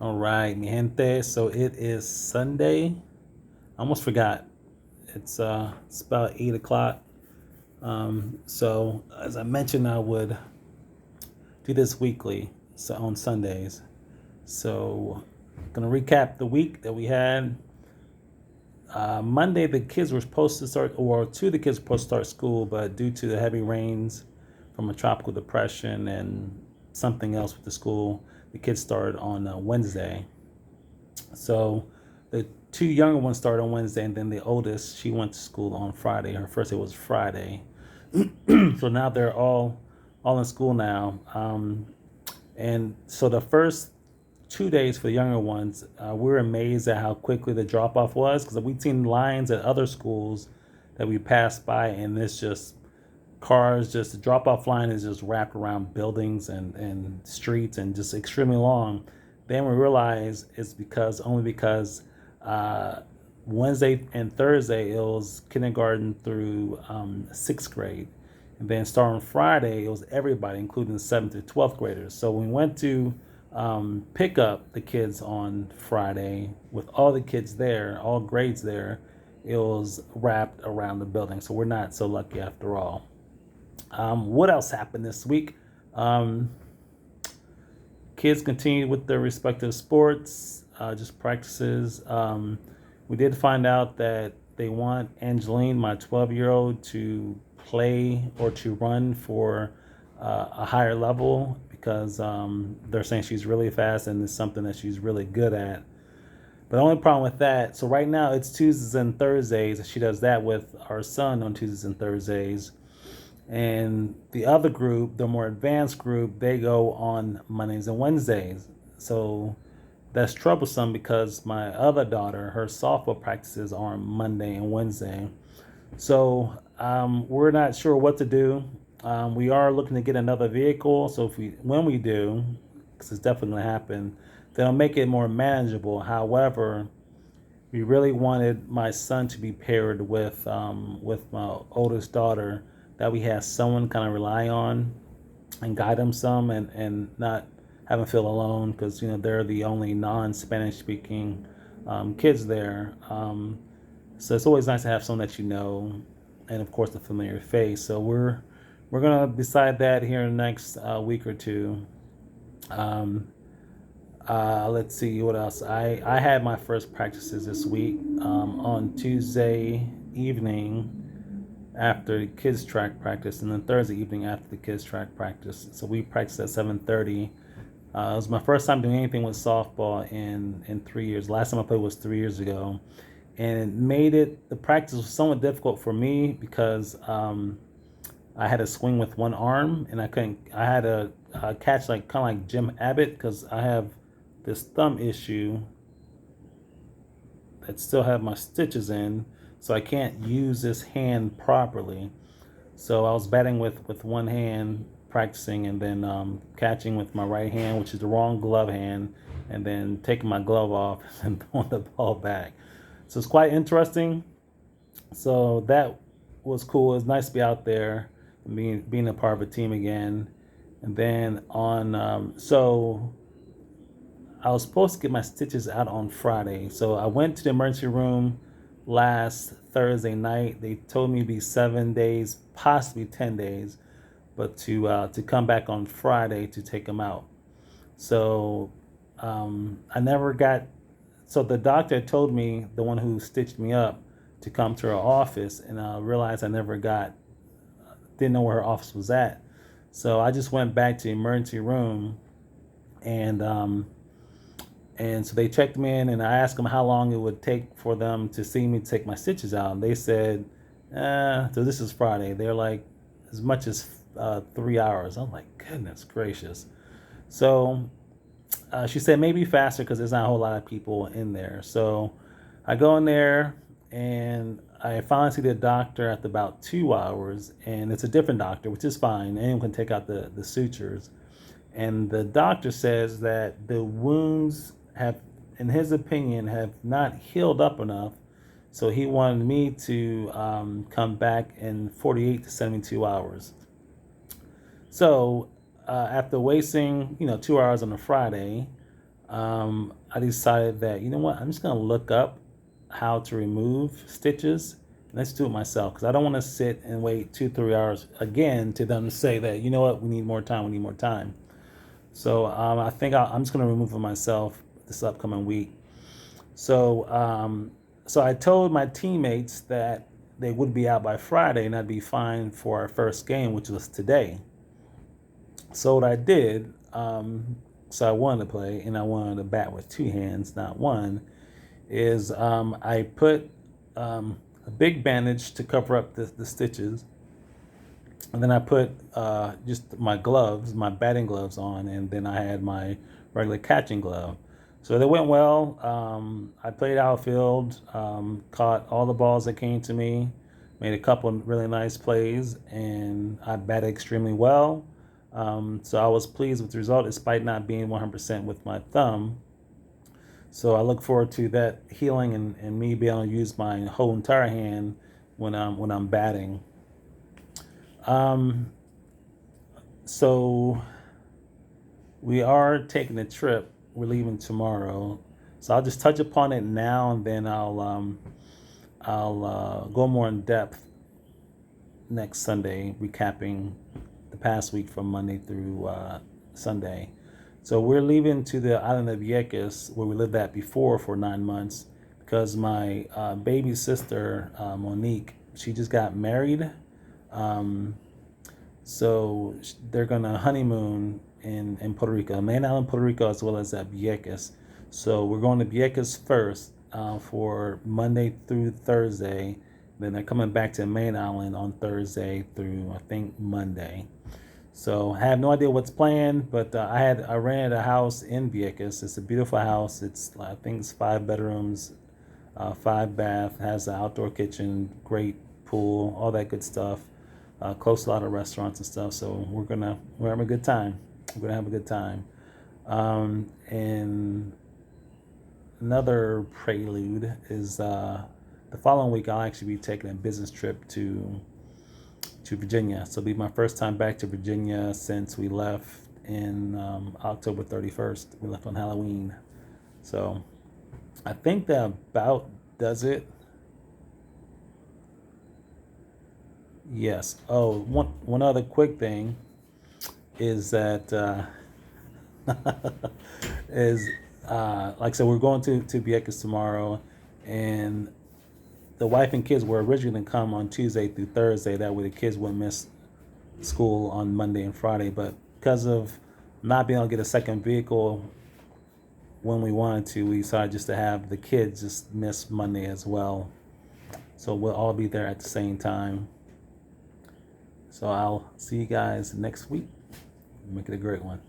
All right, mi gente. So it is Sunday. I almost forgot. It's about 8 o'clock. So as I mentioned, I would do this weekly, so on Sundays. So gonna recap the week that we had. Monday, the kids were supposed to start, or two of the kids were supposed to start school, but due to the heavy rains from a tropical depression and something else with the school, the kids started on Wednesday. So the two younger ones started on Wednesday, and then the oldest, she went to school on Friday. Her first day was Friday. So now they're all in school now. And so the first 2 days for the younger ones, we were amazed at how quickly the drop off was because we'd seen lines at other schools that we passed by, and it's just cars, just the drop off line is just wrapped around buildings and streets and just extremely long. Then we realized it's because only because uh, Wednesday and Thursday it was kindergarten through sixth grade, and then starting Friday it was everybody, including the seventh to 12th graders. So when we went to pick up the kids on Friday with all the kids there, all grades there, it was wrapped around the building. So we're not so lucky after all. What else happened this week? Um, Kids continued with their respective sports, just practices. We did find out that they want Angeline, my 12-year-old, to play or to run for a higher level because they're saying she's really fast and it's something that she's really good at. But the only problem with that, so right now it's Tuesdays and Thursdays. She does that with our son on Tuesdays and Thursdays. And the other group, the more advanced group, they go on Mondays and Wednesdays. So that's troublesome because my other daughter, her softball practices are on Monday and Wednesday. So we're not sure what to do. We are looking to get another vehicle. So when we do, because it's definitely going to happen, then I'll make it more manageable. However, we really wanted my son to be paired with my oldest daughter, that we have someone kind of rely on and guide him some, and not have him feel alone because they're the only non-Spanish speaking kids there. So it's always nice to have someone that and of course a familiar face. So we're gonna decide that here in the next week or two. Um, let's see what else. I had my first practices this week on Tuesday evening after the kids track practice, and then Thursday evening after the kids track practice. So we practiced at 7:30. It was my first time doing anything with softball in 3 years. Last time I played was 3 years ago, and it made the practice was somewhat difficult for me because I had to swing with one arm, and I couldn't. I had to catch like kind of like Jim Abbott because I have this thumb issue that still have my stitches in, so I can't use this hand properly. So I was batting with one hand, practicing, and then catching with my right hand, which is the wrong glove hand, and then taking my glove off and throwing the ball back. So it's quite interesting. So that was cool. It's nice to be out there and being a part of a team again. And then so I was supposed to get my stitches out on Friday. So I went to the emergency room last Thursday night. They told me it'd be 7 days, possibly 10 days, but to come back on Friday to take them out. So I never got. So the doctor told me, the one who stitched me up, to come to her office, and I realized I never didn't know where her office was at. So I just went back to the emergency room, and so they checked me in, and I asked them how long it would take for them to see me take my stitches out. And they said, so this is Friday. They're like, as much as 3 hours. I'm like, goodness gracious. So she said maybe faster because there's not a whole lot of people in there. So I go in there, and I finally see the doctor after about 2 hours, and it's a different doctor, which is fine. Anyone can take out the sutures. And the doctor says that the wounds have, in his opinion, have not healed up enough. So he wanted me to come back in 48 to 72 hours. So after wasting 2 hours on a Friday, I decided that, you know what, I'm just going to look up how to remove stitches. Let's do it myself because I don't want to sit and wait 2, 3 hours again to them to say that, you know what, we need more time, we need more time. So I think I'm just going to remove it myself this upcoming week. So, so I told my teammates that they would be out by Friday and I'd be fine for our first game, which was today. So what I did, so I wanted to play and I wanted to bat with two hands, not one, is I put a big bandage to cover up the stitches. And then I put just my gloves, my batting gloves on, and then I had my regular catching glove. So they went well. I played outfield, caught all the balls that came to me, made a couple of really nice plays, and I batted extremely well. So I was pleased with the result despite not being 100% with my thumb. So I look forward to that healing and me being able to use my whole entire hand when I'm batting. Um, so we are taking a trip. We're leaving tomorrow. So I'll just touch upon it now, and then I'll go more in depth next Sunday, recapping the past week from Monday through Sunday. So we're leaving to the island of Vieques, where we lived at before for 9 months, because my baby sister Monique, she just got married. Um, so they're gonna honeymoon in Puerto Rico, main island Puerto Rico, as well as at Vieques. So we're going to Vieques first for Monday through Thursday. Then they're coming back to the main island on Thursday through I think Monday. So I have no idea what's planned, but I rented a house in Vieques. It's a beautiful house. I think it's 5 bedrooms, 5 bath, has an outdoor kitchen, great pool, all that good stuff. Close to a lot of restaurants and stuff. So we're having a good time. We're gonna have a good time. And another prelude is the following week I'll actually be taking a business trip to Virginia. So it'll be my first time back to Virginia since we left in October 31st. We left on Halloween. So I think that about does it. Yes. Oh, one other quick thing is that is like I said, we're going to Vieques tomorrow, and the wife and kids were originally going to come on Tuesday through Thursday. That way the kids wouldn't miss school on Monday and Friday. But because of not being able to get a second vehicle when we wanted to, we decided just to have the kids just miss Monday as well. So we'll all be there at the same time. So I'll see you guys next week. Make it a great one.